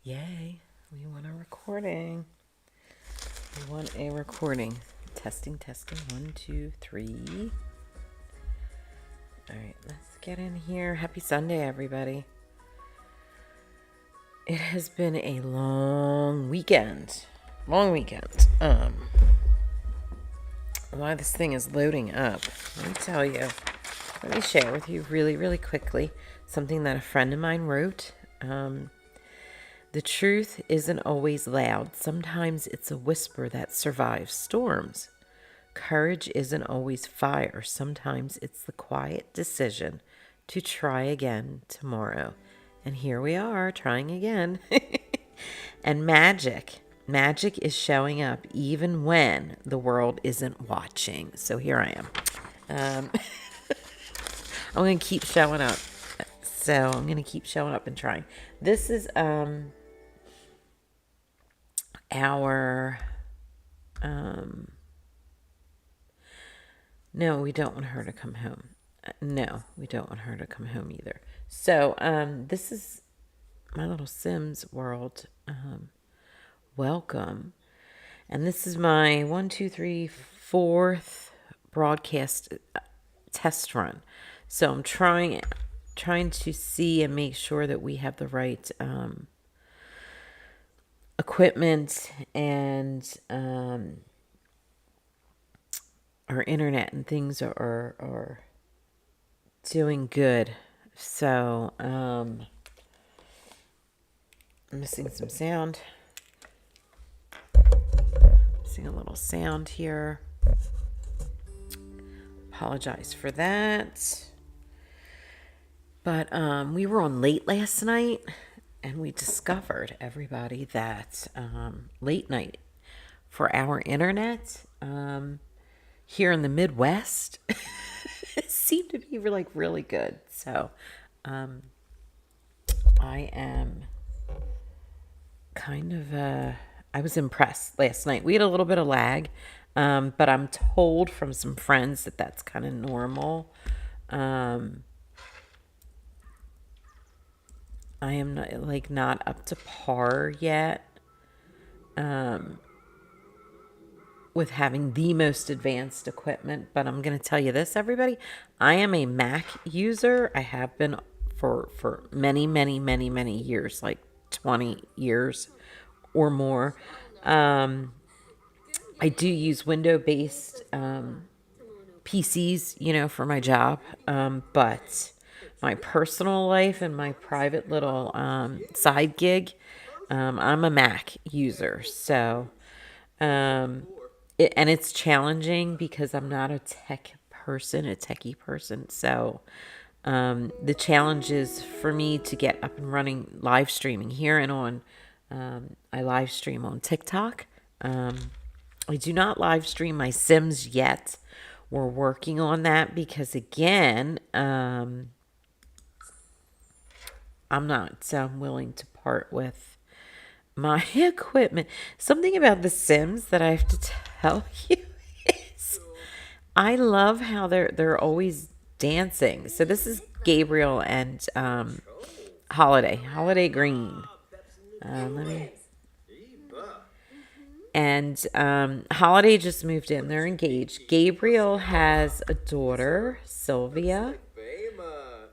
Yay, we want a recording. We want a recording. Testing, testing. 1, 2, 3. All right, let's get in here. Happy Sunday, everybody. It has been a long weekend. While this thing is loading up, let me tell you, let me share with you really, really quickly something that a friend of mine wrote. The truth isn't always loud. Sometimes it's a whisper that survives storms. Courage isn't always fire. Sometimes it's the quiet decision to try again tomorrow. And here we are, trying again. And magic is showing up even when the world isn't watching. So here I am. I'm going to keep showing up. So I'm going to keep showing up and trying. This is our no, we don't want her to come home. No, we don't want her to come home either. So this is my little Sims world. Welcome. And this is my 1, 2, 3, 4th broadcast test run. So I'm trying to see and make sure that we have the right equipment and our internet and things are doing good. So I'm missing some sound. Missing a little sound here. Apologize for that. But we were on late last night, and we discovered, everybody, that late night for our internet here in the Midwest seemed to be like really good. So I am kind of I was impressed last night. We had a little bit of lag, but I'm told from some friends that that's kind of normal. I am not up to par yet with having the most advanced equipment, but I'm going to tell you this, everybody. I am a Mac user. I have been for many, many, many, many years, like 20 years or more. I do use Windows-based PCs, for my job, but my personal life and my private little side gig, I'm a Mac user. So, and it's challenging because I'm not a techie person. So, the challenge is for me to get up and running live streaming here and on. I live stream on TikTok. I do not live stream my Sims yet. We're working on that because, again, I'm not willing to part with my equipment. Something about the Sims that I have to tell you is I love how they're always dancing. So this is Gabriel and Holiday Green. And Holiday just moved in. They're engaged. Gabriel has a daughter, Sylvia.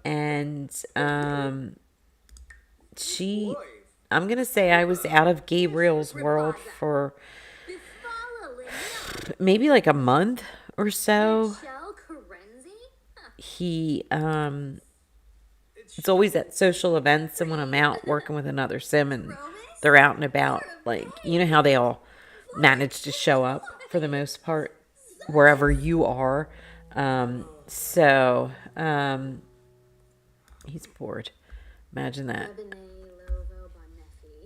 And I'm going to say I was out of Gabriel's world for maybe like a month or so. He it's always at social events, and when I'm out working with another Sim and they're out and about, like, you know how they all manage to show up for the most part wherever you are. So he's bored. Imagine that.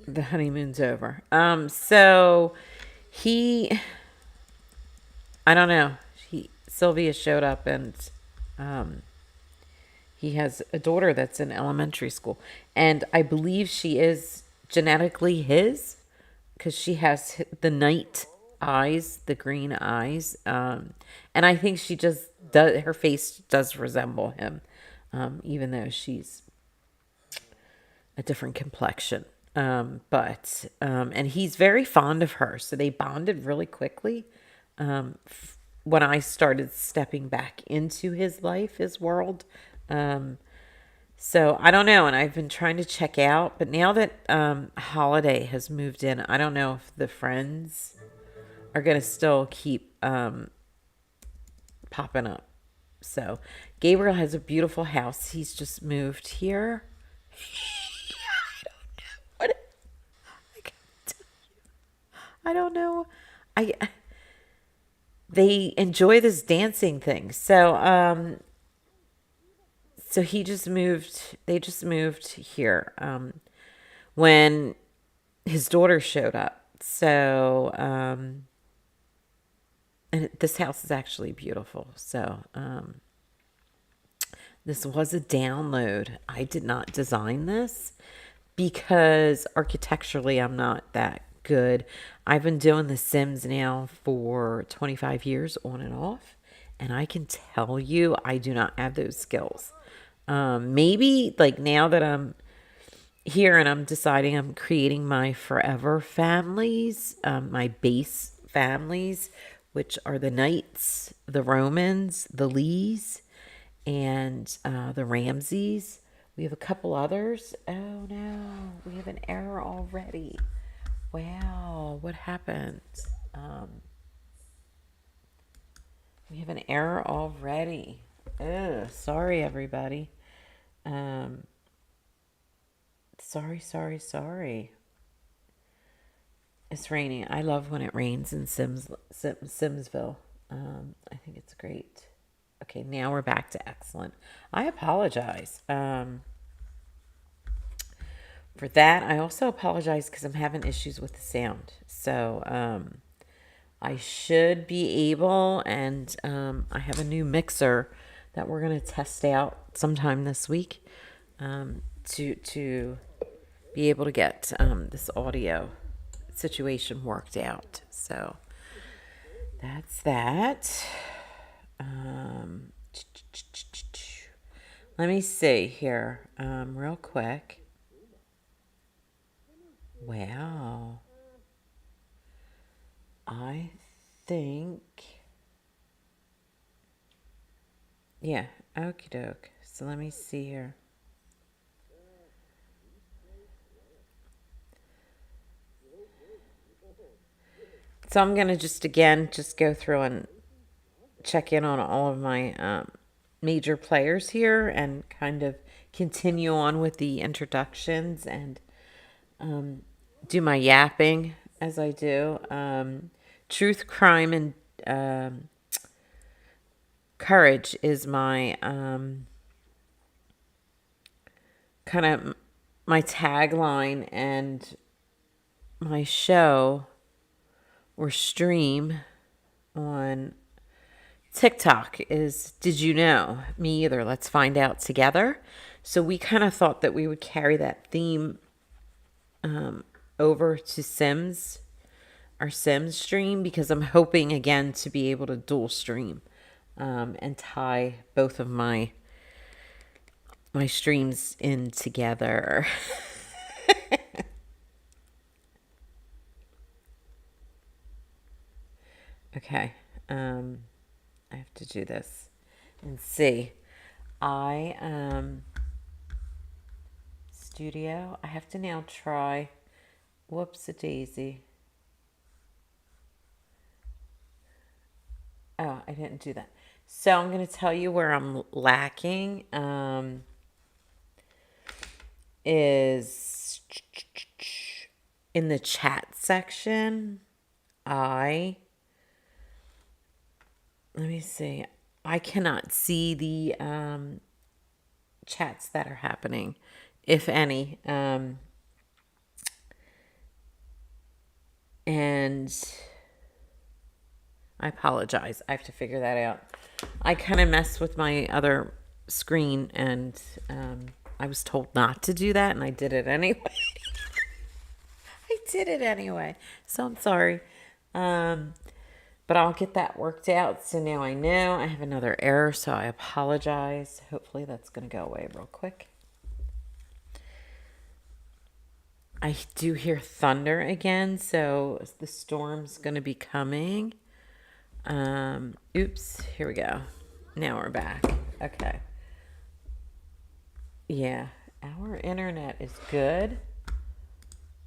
The honeymoon's over. So I don't know. Sylvia showed up, and he has a daughter that's in elementary school, and I believe she is genetically his because she has the night eyes, the green eyes, and I think she just does. Her face does resemble him, even though she's a different complexion. And he's very fond of her. So they bonded really quickly. When I started stepping back into his life, his world. So I don't know. And I've been trying to check out, but now that Holiday has moved in, I don't know if the friends are going to still keep popping up. So Gabriel has a beautiful house. He's just moved here. I don't know what I can't tell you. I don't know. I They enjoy this dancing thing. So he just moved. They just moved here when his daughter showed up. And this house is actually beautiful. This was a download. I did not design this because architecturally I'm not that good. I've been doing The Sims now for 25 years on and off, and I can tell you I do not have those skills. Maybe like now that I'm here and I'm deciding I'm creating my forever families, my base families, which are the Knights, the Romans, the Lees, and the Ramses. We have a couple others. Oh no, we have an error already. Wow, what happened? We have an error already. Ugh, sorry, everybody. Sorry. It's raining. I love when it rains in Simsville. I think it's great. Okay, now we're back to excellent. I apologize for that. I also apologize because I'm having issues with the sound. So I should be able, and I have a new mixer that we're going to test out sometime this week to be able to get this audio situation worked out. So that's that. Let me see here real quick. Wow. I think, yeah, okie doke. So let me see here. So I'm going to just go through and check in on all of my major players here and kind of continue on with the introductions and do my yapping as I do. Truth, crime, and courage is my kind of my tagline, and my show or stream on TikTok is Did You Know? Me Either. Let's find out together. So we kind of thought that we would carry that theme over to Sims, our Sims stream, because I'm hoping again to be able to dual stream and tie both of my streams in together. Okay. I have to do this and see. Studio. I have to now try. Whoops-a-daisy. Oh, I didn't do that. So I'm going to tell you where I'm lacking. Is in the chat section. Let me see. I cannot see the chats that are happening, if any. And I apologize. I have to figure that out. I kind of messed with my other screen, and I was told not to do that, and I did it anyway. So I'm sorry. But I'll get that worked out. So now I know I have another error, so I apologize. Hopefully that's going to go away real quick. I do hear thunder again, so the storm's going to be coming. Oops, here we go. Now we're back. Okay. Yeah, our internet is good.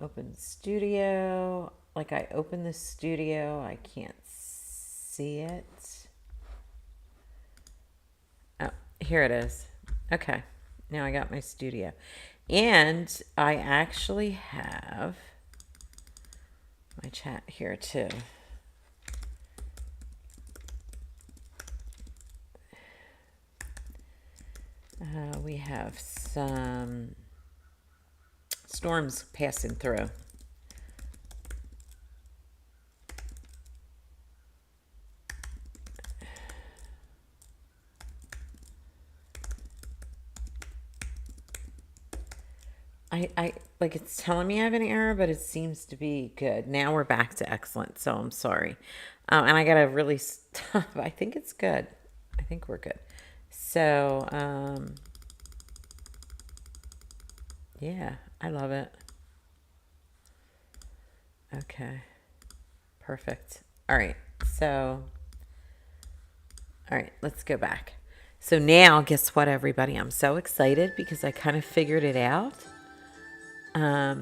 Open studio. Like I open the studio, I can't see it. Oh, here it is. Okay, now I got my studio. And I actually have my chat here too. We have some storms passing through. I like it's telling me I have an error, but it seems to be good. Now we're back to excellent, so I'm sorry. And I gotta really stop. I think it's good. I think we're good. So, yeah, I love it. Okay, perfect. All right, so, all right, let's go back. So now, guess what, everybody? I'm so excited because I kind of figured it out. I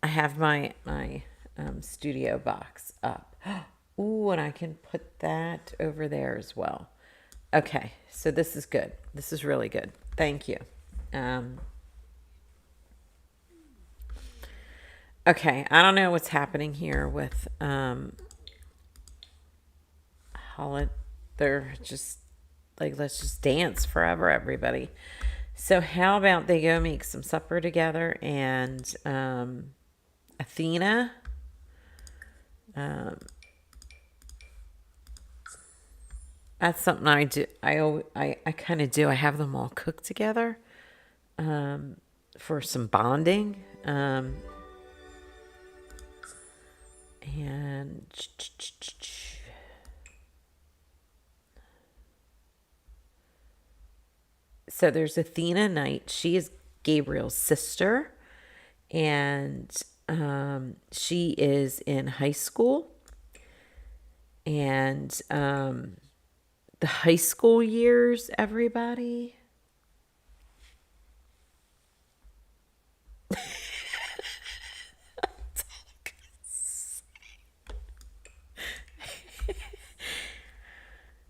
have my studio box up. Ooh, and I can put that over there as well. Okay, so this is good. This is really good. Thank you. Okay, I don't know what's happening here with Holland. They're just like, let's just dance forever, everybody. So how about they go make some supper together and Athena. That's something I do. I kind of do. I have them all cooked together for some bonding. And so there's Athena Knight. She is Gabriel's sister, and she is in high school. And the high school years, everybody.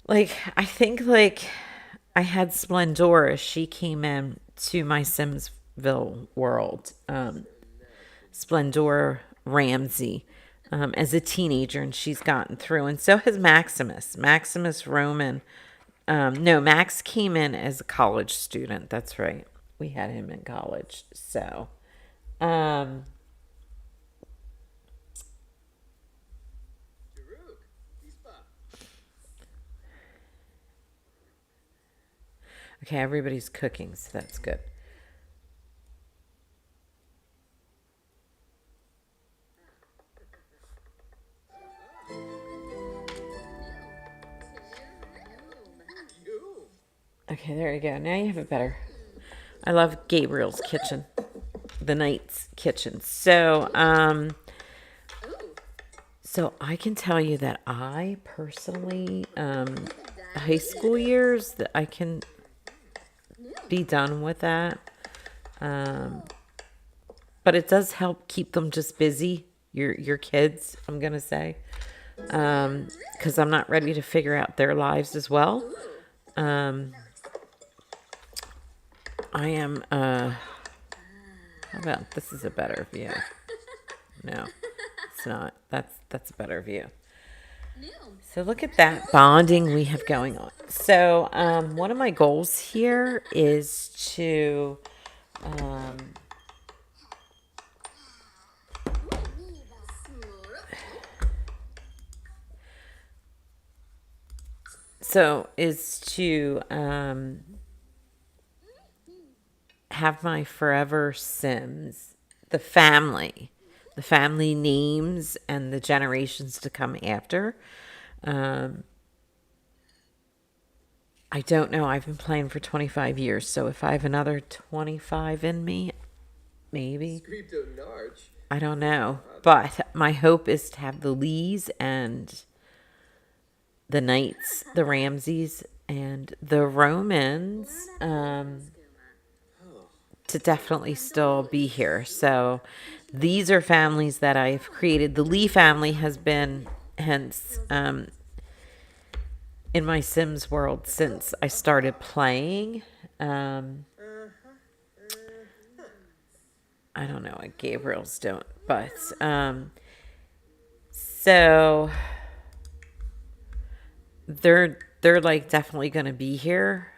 Like, I think, like, I had Splendora. She came in to my Simsville world. Splendora Ramsey as a teenager, and she's gotten through. And so has Maximus. Maximus Roman. No, Max came in as a college student. That's right. We had him in college. So, okay, everybody's cooking, so that's good. Okay, there you go. Now you have it better. I love Gabriel's kitchen, the Knight's kitchen. So I can tell you that I personally, high school years, that I can be done with that. But it does help keep them just busy. Your kids, I'm gonna say, because I'm not ready to figure out their lives as well. I am. How about this? Is a better view. No, it's not. That's a better view. So look at that bonding we have going on. So one of my goals here is to have my forever Sims, the family names, and the generations to come after. I don't know. I've been playing for 25 years, so if I have another 25 in me, maybe. I don't know. But my hope is to have the Lees and the Knights, the Ramseys, and the Romans to definitely still be here. So these are families that I've created. The Lee family has been, hence, in my Sims world since I started playing. I don't know what Gabriel's doing, but so they're like definitely going to be here.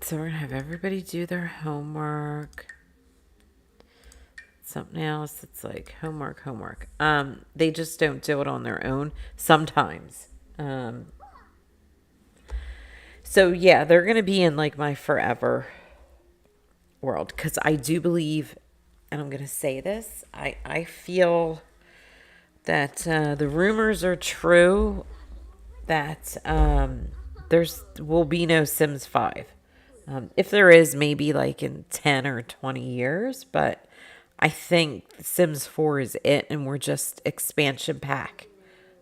So we're gonna have everybody do their homework. Something else that's like homework. They just don't do it on their own sometimes. So yeah, they're gonna be in like my forever world because I do believe, and I'm gonna say this, I feel that the rumors are true that there's will be no Sims 5. If there is, maybe like in 10 or 20 years, but I think Sims 4 is it, and we're just expansion pack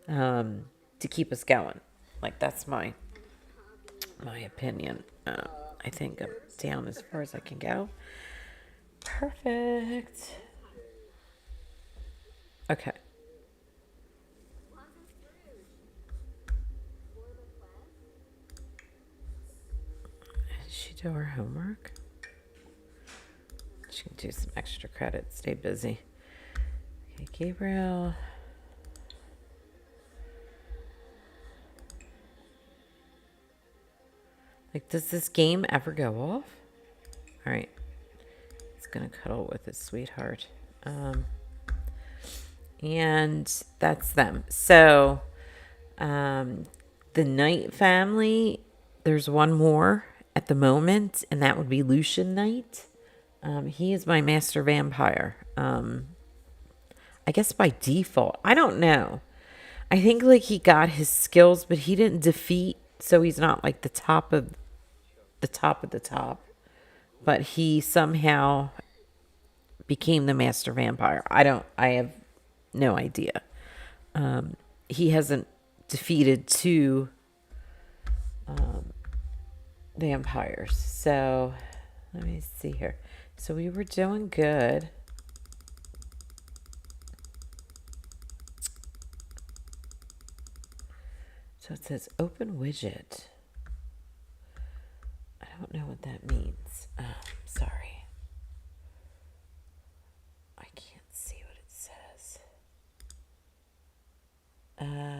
to keep us going. Like, that's my opinion. I think I'm down as far as I can go. Perfect. Okay. Did she do her homework? She can do some extra credit. Stay busy. Okay, Gabriel. Like, does this game ever go off? All right. He's going to cuddle with his sweetheart. And that's them. So, the Knight family, there's one more at the moment, and that would be Lucian Knight. He is my master vampire. I guess by default. I don't know. I think like he got his skills, but he didn't defeat, so he's not like the top of the top of the top. But he somehow became the master vampire. I have no idea. He hasn't defeated two vampires. So let me see here. So we were doing good. So it says open widget. I don't know what that means. Sorry. I can't see what it says.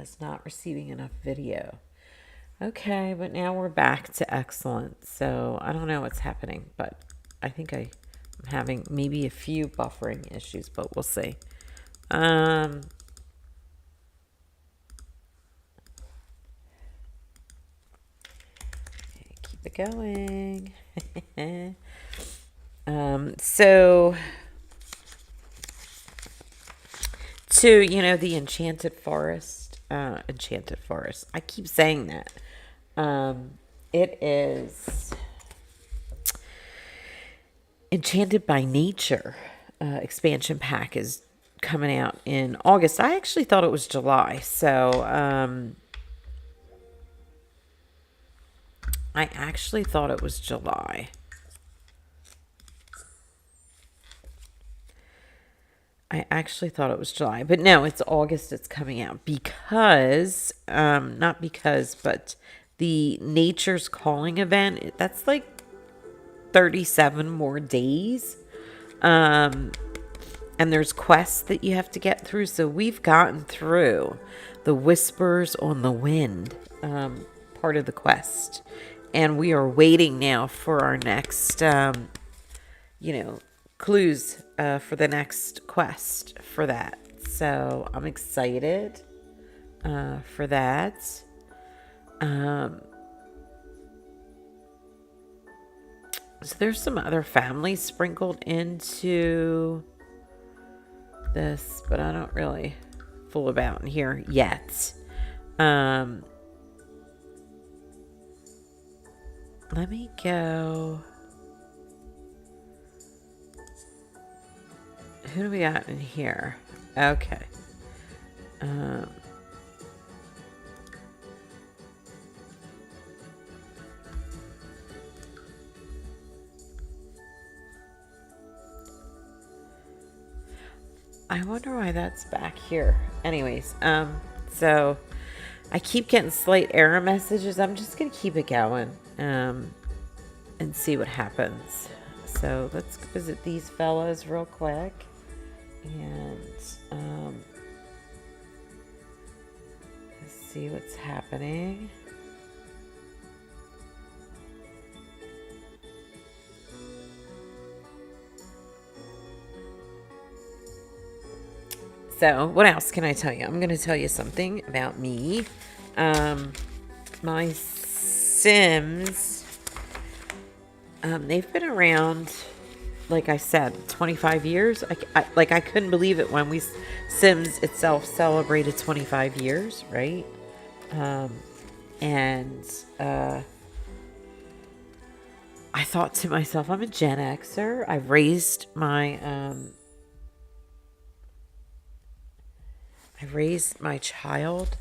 It's not receiving enough video. Okay, but now we're back to excellent. So I don't know what's happening, but I think I'm having maybe a few buffering issues, but we'll see. Okay, keep it going. So to, the Enchanted Forest. Enchanted Forest. I keep saying that. It is Enchanted by Nature. Expansion pack is coming out in August. I actually thought it was July. So, I actually thought it was July. But no, it's August it's coming out because, not because, but the Nature's Calling event, that's like 37 more days. And there's quests that you have to get through. So we've gotten through the Whispers on the Wind, part of the quest. And we are waiting now for our next, clues for the next quest for that. So I'm excited for that. So there's some other families sprinkled into this, but I don't really fool about in here yet. Let me go. Who do we got in here? Okay. I wonder why that's back here. Anyways, so I keep getting slight error messages. I'm just gonna keep it going, and see what happens. So let's visit these fellas real quick, and let's see what's happening. So, what else can I tell you? I'm going to tell you something about me. My Sims, they've been around, like I said, 25 years. I couldn't believe it when Sims itself celebrated 25 years, right? And I thought to myself, I'm a Gen Xer. I've raised my child.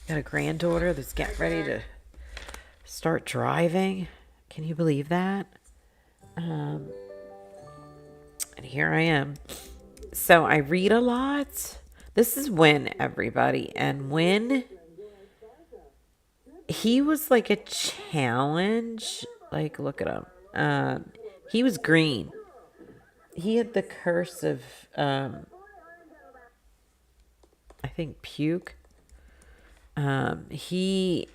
Got a granddaughter that's getting ready to start driving. Can you believe that? And here I am. So I read a lot. This is Win, everybody. And Win, he was like a challenge. Like, look at him. He was green. He had the curse of, I think, puke. He's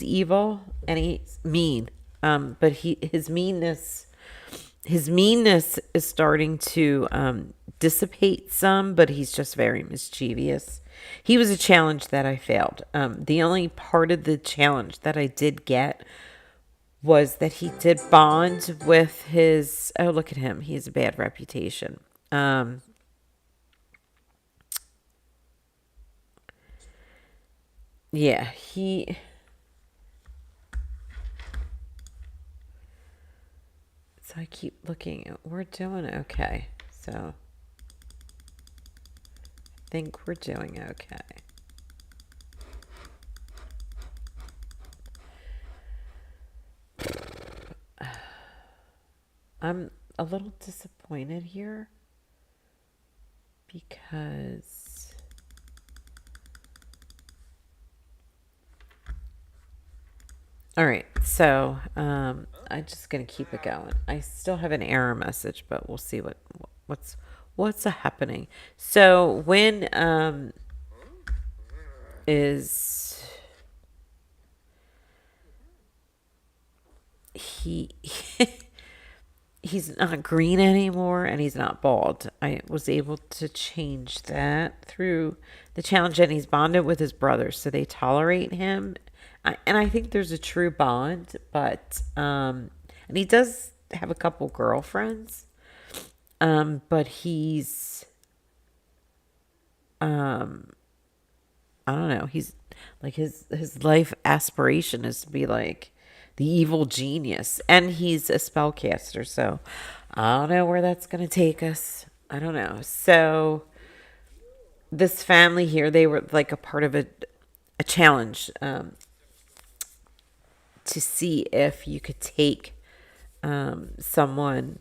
evil and he's mean. But his meanness is starting to dissipate some, but he's just very mischievous. He was a challenge that I failed. The only part of the challenge that I did get was that he did bond with his, oh, look at him. He has a bad reputation. Yeah, so I keep looking. We're doing okay. So I think we're doing okay. I'm a little disappointed here because all right, so I'm just gonna keep it going. I still have an error message, but we'll see what's happening. So when is he he's not green anymore and he's not bald. I was able to change that through the challenge, and he's bonded with his brothers, so they tolerate him. And I think there's a true bond, but and he does have a couple girlfriends, but he's I don't know. He's like his life aspiration is to be like the evil genius, and he's a spellcaster. So I don't know where that's gonna take us. I don't know. So this family here, they were like a part of a challenge to see if you could take someone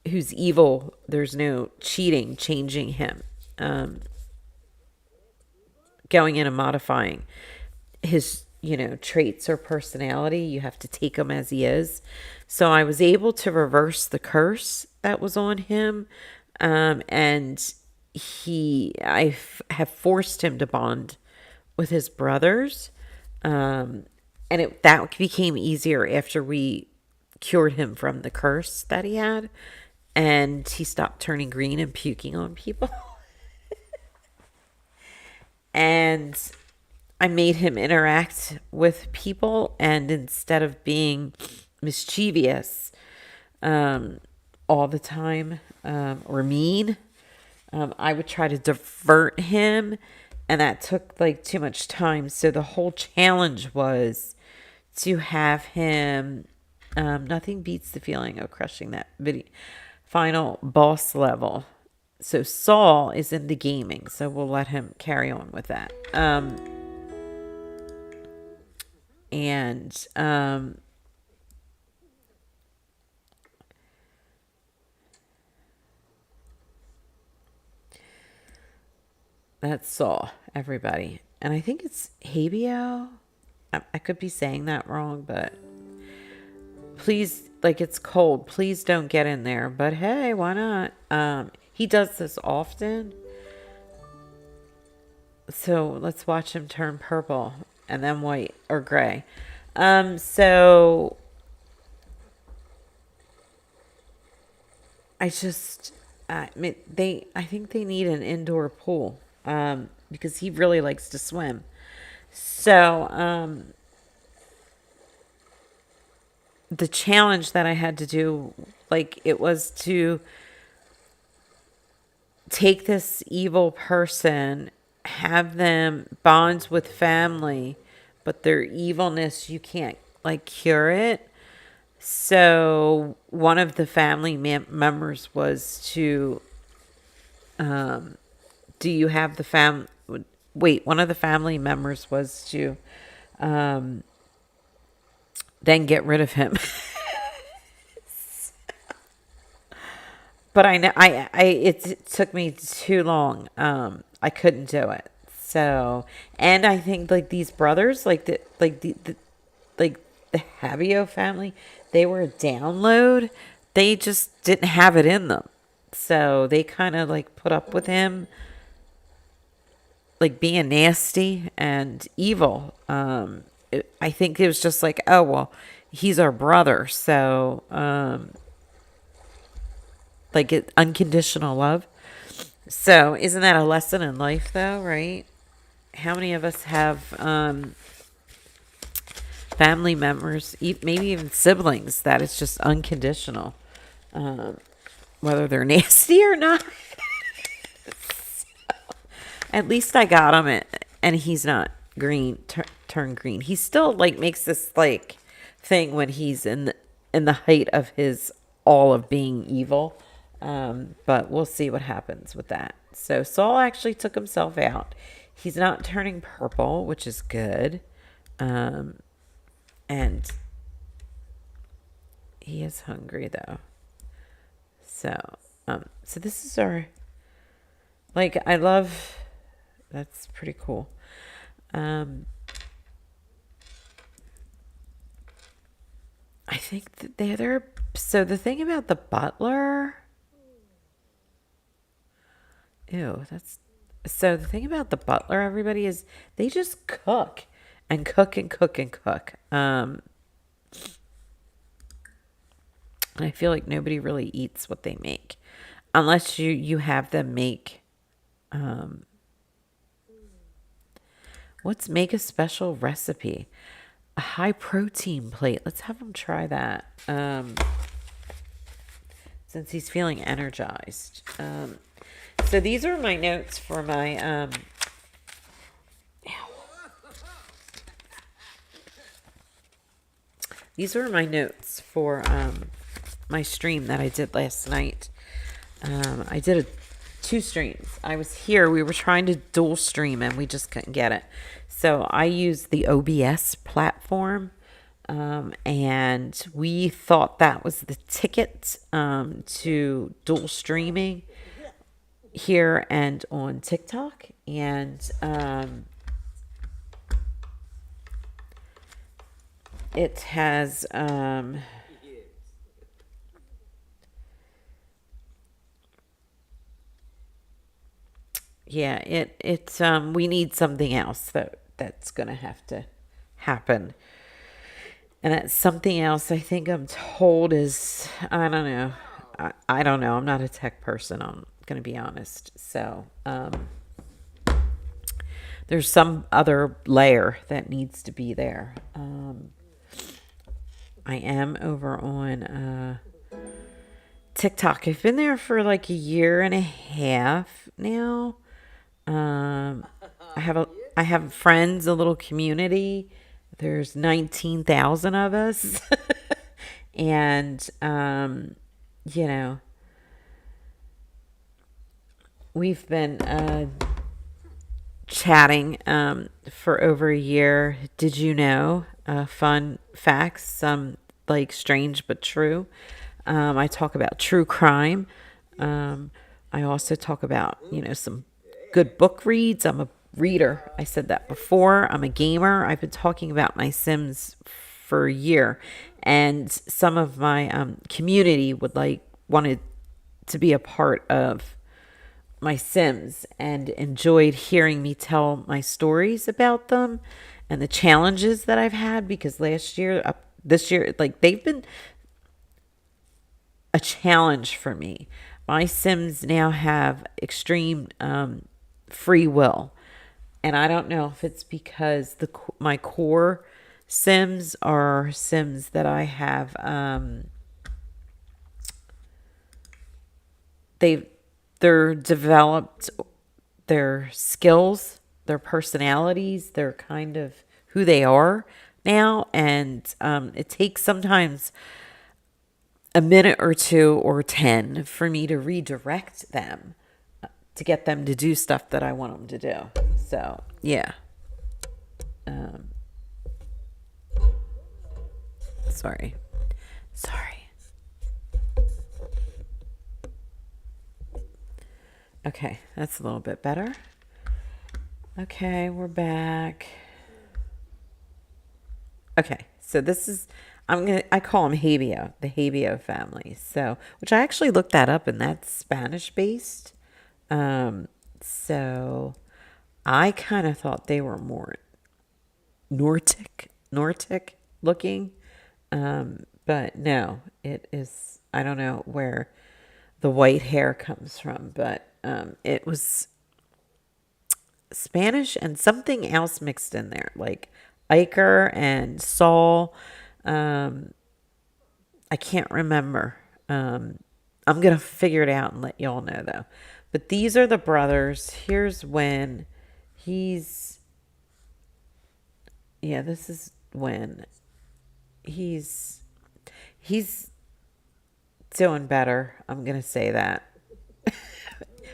who's evil. There's no cheating, changing him. Going in and modifying his, traits or personality. You have to take him as he is. So I was able to reverse the curse that was on him. And I have forced him to bond with his brothers. And that became easier after we cured him from the curse that he had. And he stopped turning green and puking on people. And I made him interact with people, and instead of being mischievous all the time or mean, I would try to divert him, and that took like too much time. So the whole challenge was to have him. Nothing beats the feeling of crushing that video final boss level. So Saul is in the gaming, so we'll let him carry on with that. And that's Saul, everybody. And I think it's Habio. I could be saying that wrong, but please, like, it's cold. Please don't get in there. But hey, why not? He does this often. So let's watch him turn purple and then white or gray. So I just, I mean, I think they need an indoor pool, because he really likes to swim. So, the challenge that I had to do, like, it was to take this evil person, have them bond with family, but their evilness, you can't, like, cure it. So one of the family members was to, do you have the wait, one of the family members was to, then get rid of him. But I know it took me too long. I couldn't do it. So, and I think like these brothers, like the Havio family, they were a download. They just didn't have it in them. So they kind of like put up with him, like being nasty and evil. I think it was just like, oh well, he's our brother, so like unconditional love. So isn't that a lesson in life, though, right? How many of us have family members, maybe even siblings, that it's just unconditional, whether they're nasty or not? At least I got him, and he's not green, turn green. He still like makes this like thing when he's in the height of his all of being evil. But we'll see what happens with that. So Saul actually took himself out. He's not turning purple, which is good. And he is hungry though. So this is our, like, I love, that's pretty cool. I think that they're, so the thing about the butler, so the thing about the butler, everybody, is they just cook and cook and cook and cook. And I feel like nobody really eats what they make unless you have them make, make a special recipe, a high protein plate. Let's have him try that. Since he's feeling energized. So these are my notes for my, these are my notes for my stream that I did last night. I did two streams. I was here. We were trying to dual stream and we just couldn't get it. So I used the OBS platform. And we thought that was the ticket to dual streaming here and on TikTok. And it has we need something else that's gonna have to happen. And that's something else I think I'm told is, I don't know. I don't know. I'm not a tech person. I'm going to be honest. So there's some other layer that needs to be there. I am over on TikTok. I've been there for like a year and a half. now. Um, I have friends, a little community. There's 19,000 of us. And you know, we've been chatting for over a year. Did you know? Fun facts, some like strange but true. I talk about true crime. Um, I also talk about, some good book reads. I'm a reader. I said that before. I'm a gamer. I've been talking about my Sims for a year, and some of my community wanted to be a part of my Sims and enjoyed hearing me tell my stories about them and the challenges that I've had, because this year, like, they've been a challenge for me. My Sims now have extreme free will. And I don't know if it's because my core Sims are Sims that I have they they're developed their skills, their personalities, they're kind of who they are now, and it takes sometimes a minute or two or 10 for me to redirect them to get them to do stuff that I want them to do. So, yeah. Um, sorry. Sorry. Okay, that's a little bit better. Okay, we're back. Okay, so this is I call them Habio, the Habio family. So, which I actually looked that up, and that's Spanish based. So I kind of thought they were more Nordic looking. But no, it is, I don't know where the white hair comes from, but it was Spanish and something else mixed in there, like Iker and Saul. I can't remember. I'm going to figure it out and let y'all know, though. But these are the brothers. Here's when this is when he's doing better. I'm going to say that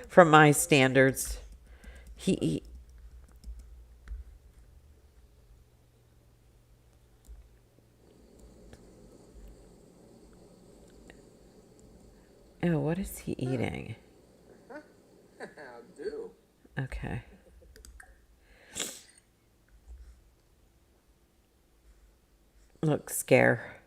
from my standards. He Oh, what is he eating? How do? Okay. Look, scare.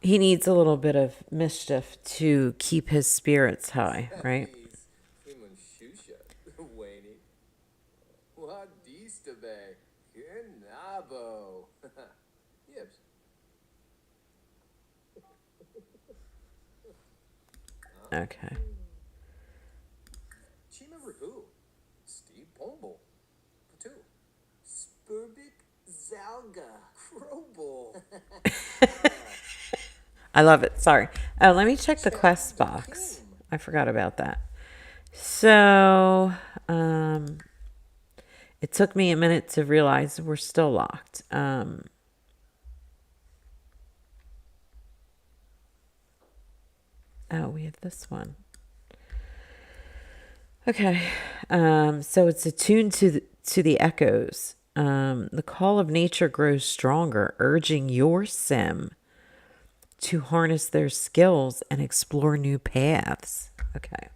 He needs a little bit of mischief to keep his spirits high, right? Okay. I love it. Sorry. Oh, let me check the quest box. I forgot about that. So, it took me a minute to realize we're still locked. Oh, we have this one. Okay. So it's attuned to the echoes. The call of nature grows stronger, urging your sim to harness their skills and explore new paths. Okay.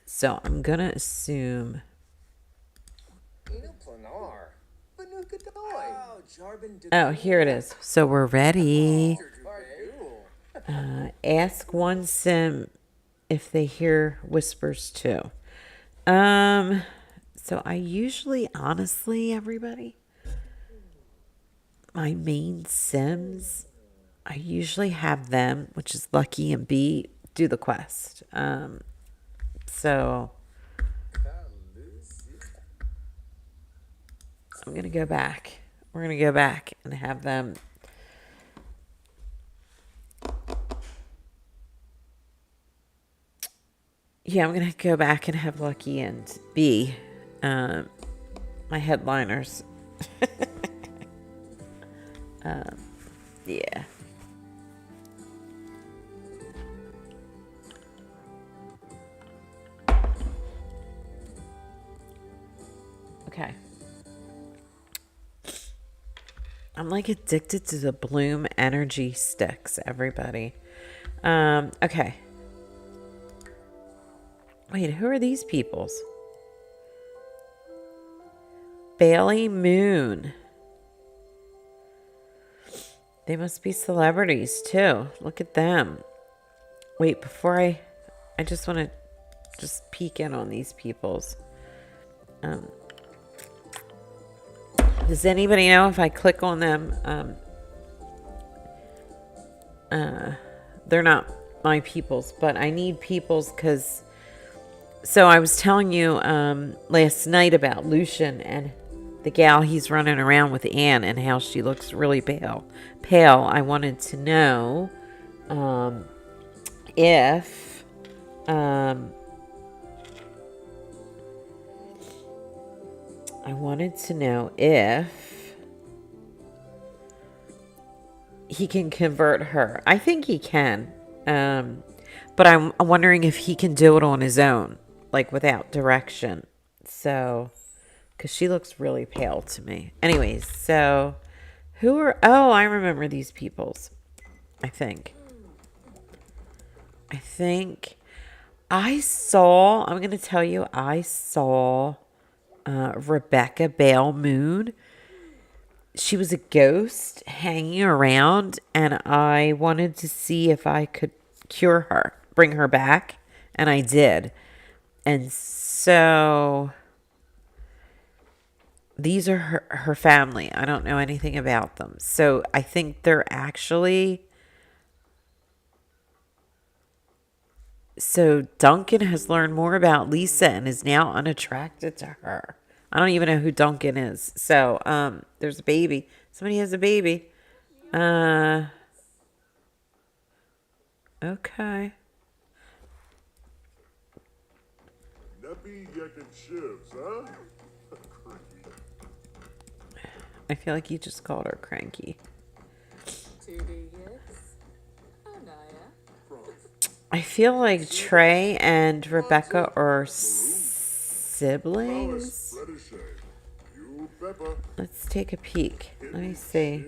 So I'm gonna assume. Oh, here it is. So we're ready. Ask one sim if they hear whispers too. So I usually, honestly, everybody, my main sims, I usually have them, which is Lucky and B, do the quest. So I'm gonna go back. We're gonna go back and have them Yeah, I'm going to go back and have Lucky and B, my headliners. Yeah. Okay. I'm like addicted to the Bloom energy sticks, everybody. Okay. Wait, who are these peoples? Bailey Moon. They must be celebrities too. Look at them. Wait, before I just want to just peek in on these peoples. Does anybody know if I click on them, they're not my peoples, but I need peoples because, so I was telling you last night about Lucian and the gal he's running around with Anne and how she looks really pale. I wanted to know if he can convert her. I think he can. But I'm wondering if he can do it on his own, like without direction. So, because she looks really pale to me. Anyways, so oh, I remember these peoples. I think I'm going to tell you, I saw Rebecca Bale Moon. She was a ghost hanging around, and I wanted to see if I could cure her, bring her back, and I did. And so these are her family. I don't know anything about them. So I think they're actually... So Duncan has learned more about Lisa and is now unattracted to her. I don't even know who Duncan is. So, there's a baby. Somebody has a baby. Okay. I feel like you just called her cranky. I feel like Trey and Rebecca are siblings. Let's take a peek. Let me see.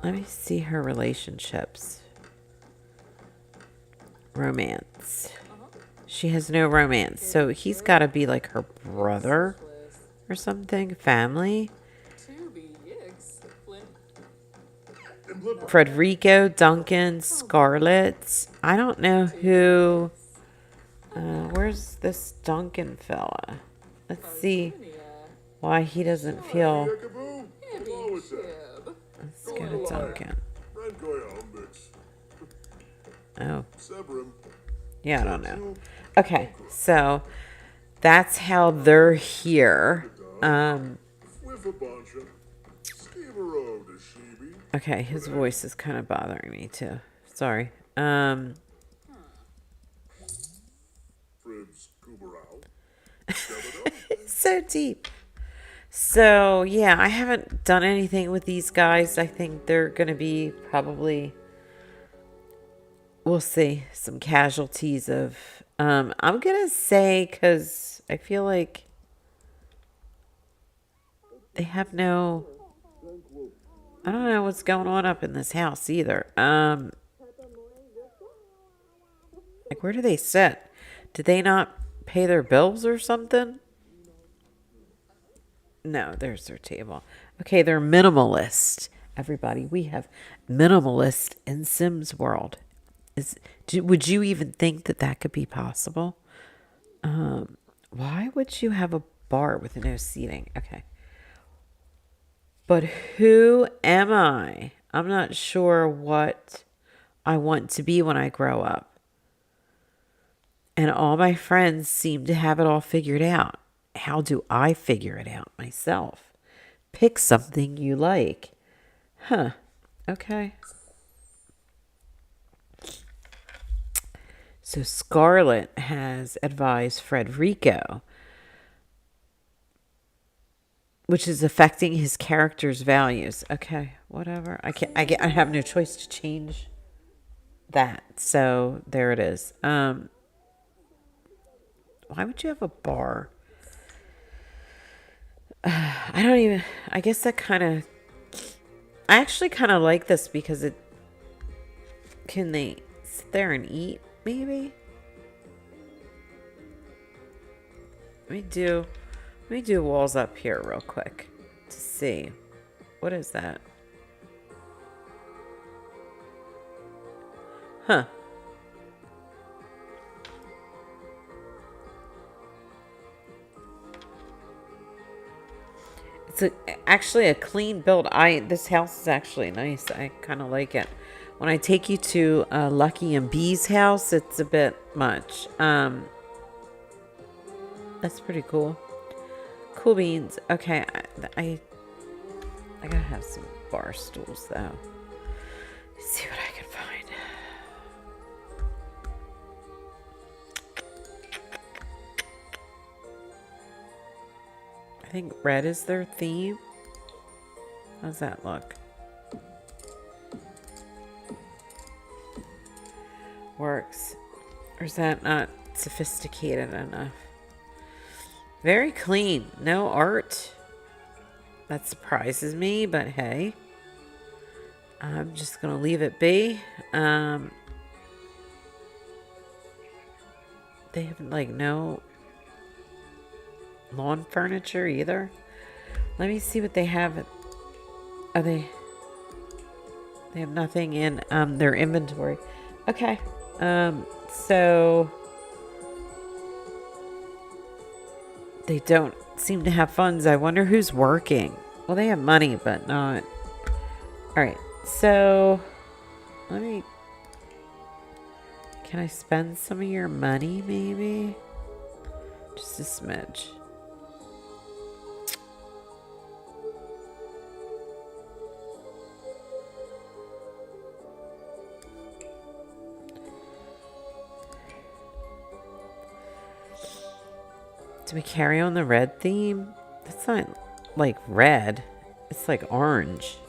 Let me see her relationships. Romance. She has no romance. So he's got to be like her brother or something. Family. Frederico, Duncan, Scarlett. I don't know who. Where's this Duncan fella? Let's see why he doesn't feel. Let's go to Duncan. Oh. Yeah, I don't know. Okay, so that's how they're here. Okay, his voice is kind of bothering me too. Sorry. So deep. So, yeah, I haven't done anything with these guys. I think they're going to be probably, we'll see, some casualties of, I'm going to say, because I feel like they have no, I don't know what's going on up in this house either. Like, where do they sit? Did they not pay their bills or something? No, there's their table. Okay, they're minimalist. Everybody, we have minimalist in Sims World. Would you even think that that could be possible? Why would you have a bar with no seating? Okay. But who am I? I'm not sure what I want to be when I grow up. And all my friends seem to have it all figured out. How do I figure it out myself? Pick something you like. Huh. Okay. So Scarlett has advised Frederico, which is affecting his character's values. Okay, whatever. I have no choice to change that. So there it is. Why would you have a bar? I guess that kind of, I actually kind of like this because can they sit there and eat maybe? Let me do walls up here real quick to see. What is that? Huh. It's actually a clean build. This house is actually nice. I kind of like it. When I take you to Lucky and Bee's house, it's a bit much. That's pretty cool. Cool beans. Okay, I gotta have some bar stools though. Let's see what I can find. I think red is their theme. How's that look? Works. Or is that not sophisticated enough? Very clean. No art. That surprises me, but hey. I'm just going to leave it be. They have like no lawn furniture either. Let me see what they have. Are they have nothing in their inventory. Okay. So they don't seem to have funds. I wonder who's working. Well, they have money, but not. All right. So can I spend some of your money maybe? Just a smidge. Do we carry on the red theme? That's not like red. It's like orange.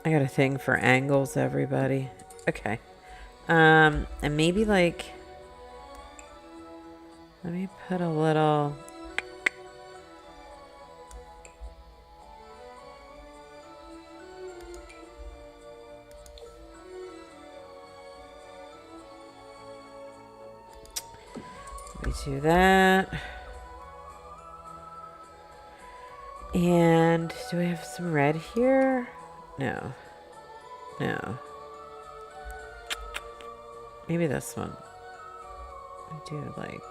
I got a thing for angles, everybody. Okay. And maybe like, let me put a little. Let me do that. And do we have some red here? No. No. Maybe this one. I do like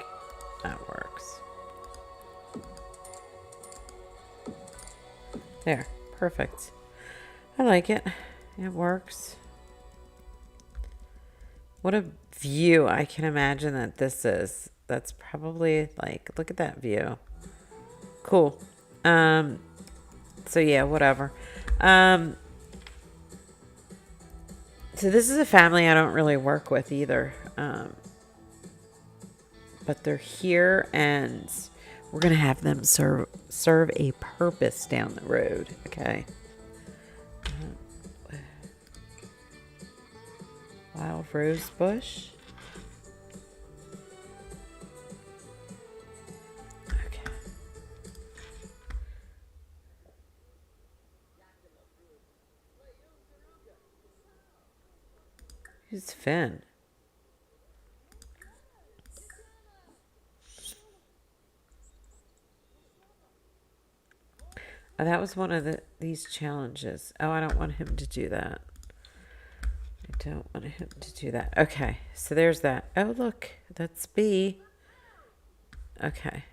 that works. There. Perfect. I like it. It works. What a view I can imagine that this is. That's probably like, look at that view. Cool. So yeah, whatever. So this is a family I don't really work with either. But they're here and we're going to have them serve a purpose down the road. Okay. Wild rose bush. Okay. Who's Finn? Oh, that was one of these challenges. Oh, I don't want him to do that. I don't want him to do that. Okay, so there's that. Oh, look, that's B. Okay.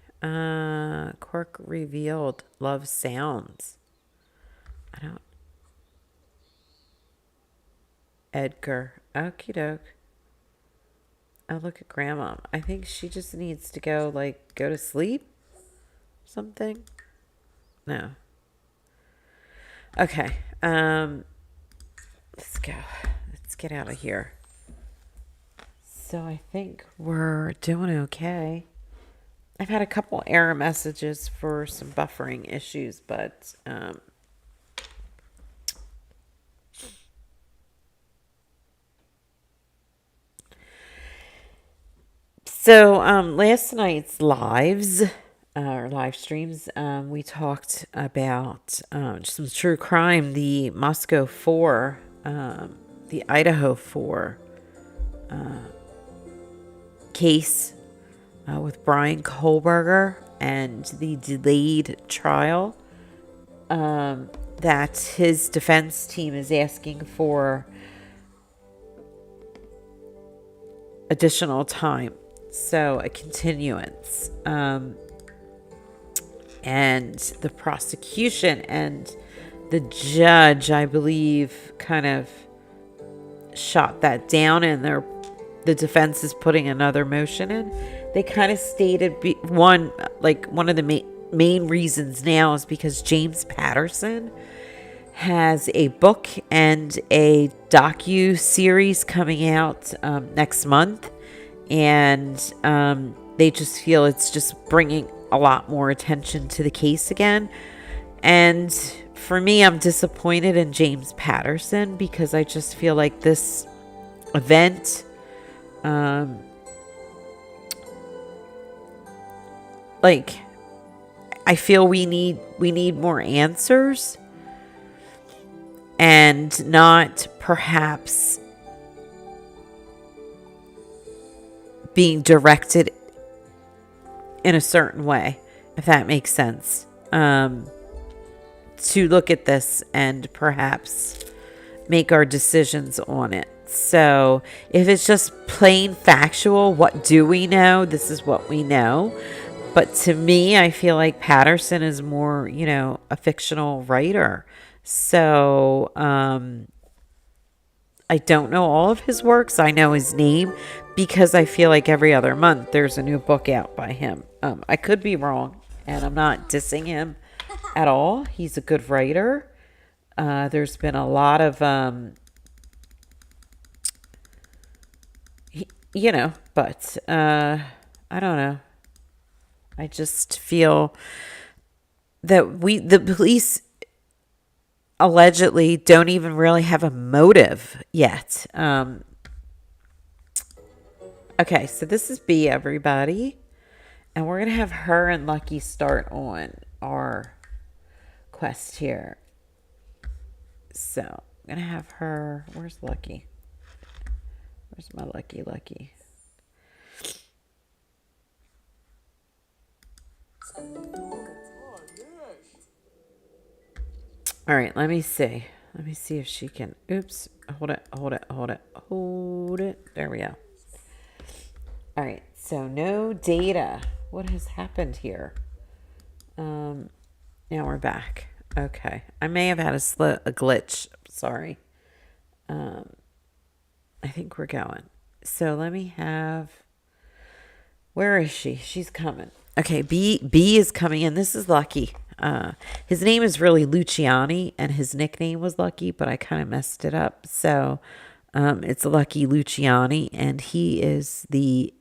Quirk revealed. Love sounds. I don't. Edgar. Okie doke. Oh, look at Grandma. I think she just needs to go to sleep. Something. No. Okay. Let's go. Let's get out of here. So I think we're doing okay. I've had a couple error messages for some buffering issues, but last night's live streams, we talked about some true crime, the Moscow 4, the Idaho 4 case with Brian Kohlberger and the delayed trial that his defense team is asking for additional time. So a continuance. And the prosecution and the judge, I believe, kind of shot that down, and the defense is putting another motion in. They kind of stated one of the main reasons now is because James Patterson has a book and a docu-series coming out next month, and they just feel it's just bringing a lot more attention to the case again. And for me, I'm disappointed in James Patterson because I just feel like this event I feel we need more answers, and not perhaps being directed in a certain way, if that makes sense. To look at this and perhaps make our decisions on it. So if it's just plain factual, what do we know? This is what we know. But to me, I feel like Patterson is more, a fictional writer. So I don't know all of his works. I know his name because I feel like every other month there's a new book out by him. I could be wrong, and I'm not dissing him at all. He's a good writer. There's been a lot of, but I don't know. I just feel that the police allegedly don't even really have a motive yet. Okay, so this is B, everybody. And we're going to have her and Lucky start on our quest here. So I'm going to have her. Where's Lucky? Where's my Lucky? All right, let me see. Let me see if she can. Oops. Hold it. There we go. All right, so no data. What has happened here? Now we're back. Okay. I may have had a glitch. Sorry. I think we're going. So let me have... Where is she? She's coming. Okay, B is coming in. This is Lucky. His name is really Luciani, and his nickname was Lucky, but I kind of messed it up. So it's Lucky Luciani, and he is the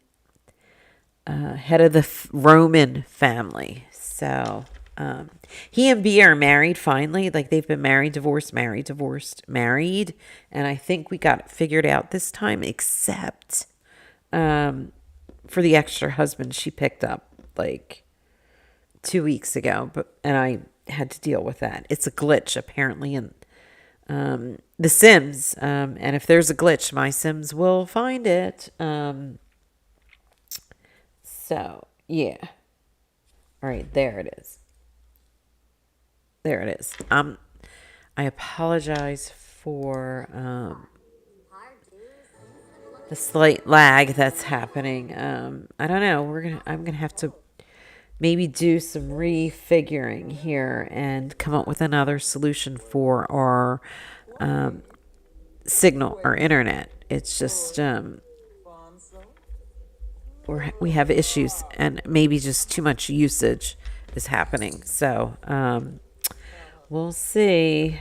head of the Roman family. So he and B are married finally. Like, they've been married, divorced, married, divorced, married. And I think we got it figured out this time, except for the extra husband she picked up like 2 weeks ago. And I had to deal with that. It's a glitch apparently in The Sims. And if there's a glitch, my Sims will find it. So, yeah. All right, there it is. There it is. I apologize for the slight lag that's happening. I don't know. I'm gonna have to maybe do some refiguring here and come up with another solution for our signal, our internet. It's just we have issues, and maybe just too much usage is happening. So We'll see.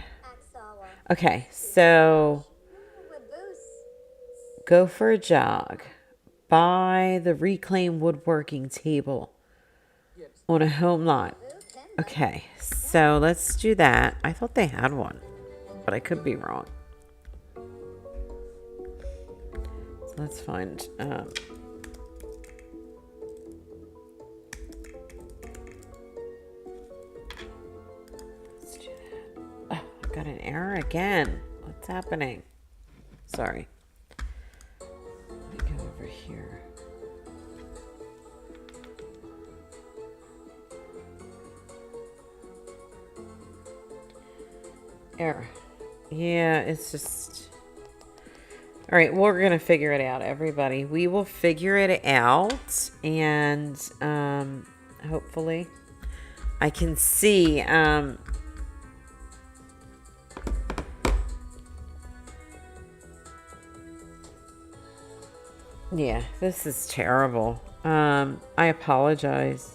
Okay, so go for a jog. Buy the reclaimed woodworking table on a home lot. Okay, so let's do that. I thought they had one, but I could be wrong. So let's find. Let's do that. Oh, I got an error again. What's happening? Sorry. Let me go over here. Error. Yeah, it's just... All right, we're going to figure it out, everybody. We will figure it out, and hopefully I can see... yeah, this is terrible. I apologize.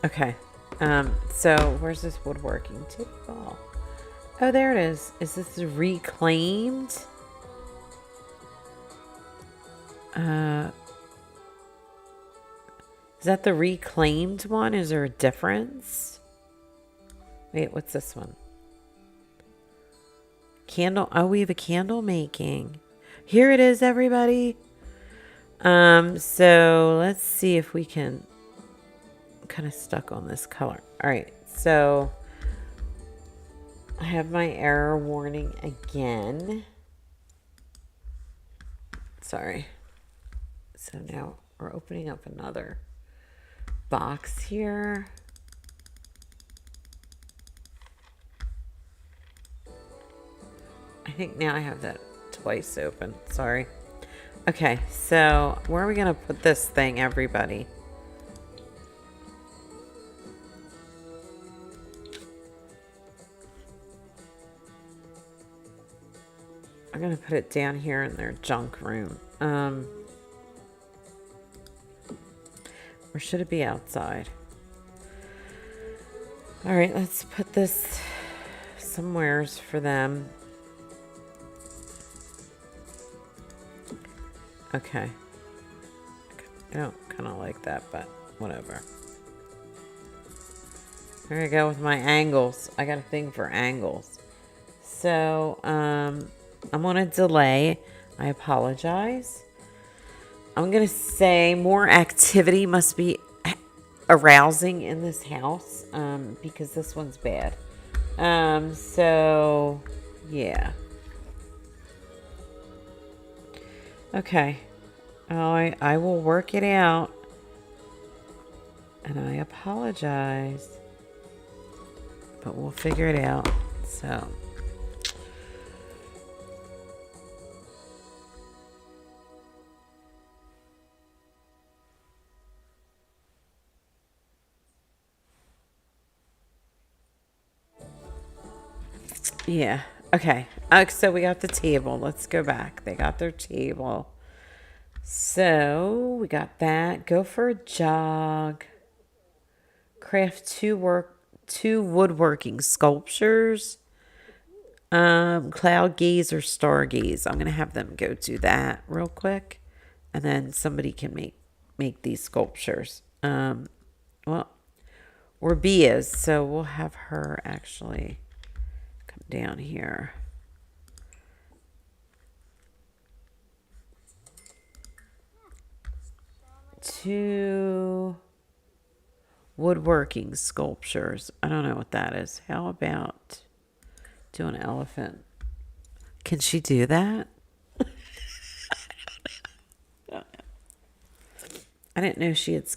Okay. So where's this woodworking table? Oh, there it is. Is this reclaimed? Is that the reclaimed one? Is there a difference? Wait, what's this one? Candle. Oh, we have a candle making. Here it is, everybody. So let's see if we can... I'm kind of stuck on this color. All right, so I have my error warning again. Sorry. So now we're opening up another box here. I think now I have that twice open. Sorry. Okay, so where are we going to put this thing, everybody? I'm going to put it down here in their junk room. Or should it be outside? All right, let's put this somewheres for them. Okay. I don't kind of like that, but whatever. There I go with my angles. I got a thing for angles. So, I'm on a delay. I apologize. I'm going to say more activity must be arousing in this house, because this one's bad. So, yeah. Okay. Oh, I will work it out. And I apologize. But we'll figure it out. So. Yeah. Okay. So we got the table. Let's go back. They got their table. So we got that. Go for a jog. Craft two woodworking sculptures. Cloud gaze or star gaze. I'm gonna have them go do that real quick, and then somebody can make these sculptures. Well, or B is, so we'll have her actually come down here. Two woodworking sculptures. I don't know what that is. How about do an elephant? Can she do that? I didn't know she had